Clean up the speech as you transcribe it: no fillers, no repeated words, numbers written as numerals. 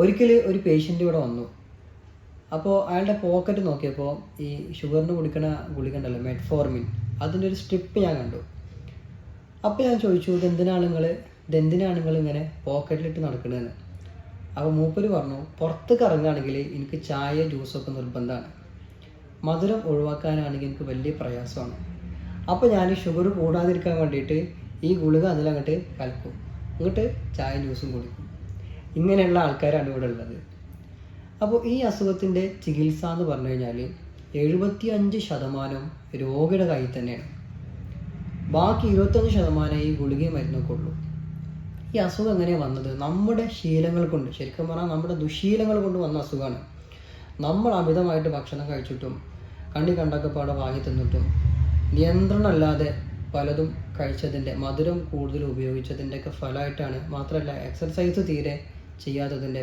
ഒരിക്കൽ ഒരു പേഷ്യൻ്റ് ഇവിടെ വന്നു. അപ്പോൾ അയാളുടെ പോക്കറ്റ് നോക്കിയപ്പോൾ ഈ ഷുഗറിന് കുടിക്കുന്ന ഗുളിക ഉണ്ടല്ലോ, മെറ്റ്ഫോർമിൻ, അതിൻ്റെ ഒരു സ്ട്രിപ്പ് ഞാൻ കണ്ടു. അപ്പോൾ ഞാൻ ചോദിച്ചു, ഇതെന്തിനാണ് നിങ്ങൾ ഇങ്ങനെ പോക്കറ്റിലിട്ട് നടക്കണതെന്ന്. അപ്പോൾ മൂപ്പര് പറഞ്ഞു, പുറത്തേക്ക് ഇറങ്ങുകയാണെങ്കിൽ എനിക്ക് ചായ ജ്യൂസൊക്കെ നിർബന്ധമാണ്, മധുരം ഒഴിവാക്കാനാണെങ്കിൽ എനിക്ക് വലിയ പ്രയാസമാണ്. അപ്പോൾ ഞാൻ ഷുഗർ കൂടാതിരിക്കാൻ വേണ്ടിയിട്ട് ഈ ഗുളിക അതിലങ്ങോട്ട് കലക്കും, എന്നിട്ട് ചായ ജ്യൂസും കുടിക്കും. ഇങ്ങനെയുള്ള ആൾക്കാരാണ് ഇവിടെ ഉള്ളത്. അപ്പോൾ ഈ അസുഖത്തിൻ്റെ ചികിത്സ എന്ന് പറഞ്ഞു കഴിഞ്ഞാൽ 75% രോഗിയുടെ കയ്യിൽ തന്നെയാണ്. ബാക്കി 25% ഈ ഗുളികയും മരുന്നൊക്കെ ഉള്ളൂ. ഈ അസുഖം എങ്ങനെയാണ് വന്നത്? നമ്മുടെ ശീലങ്ങൾ കൊണ്ട്, ശരിക്കും പറഞ്ഞാൽ നമ്മുടെ ദുശീലങ്ങൾ കൊണ്ട് വന്ന അസുഖമാണ്. നമ്മൾ അമിതമായിട്ട് ഭക്ഷണം കഴിച്ചിട്ടും കണ്ടൊക്കെ പാടെ വാങ്ങി തിന്നിട്ടും നിയന്ത്രണമല്ലാതെ പലതും കഴിച്ചതിൻ്റെ, മധുരം കൂടുതൽ ഉപയോഗിച്ചതിൻ്റെയൊക്കെ ഫലമായിട്ടാണ്. മാത്രമല്ല എക്സർസൈസ് തീരെ ചെയ്യാത്തതിൻ്റെ,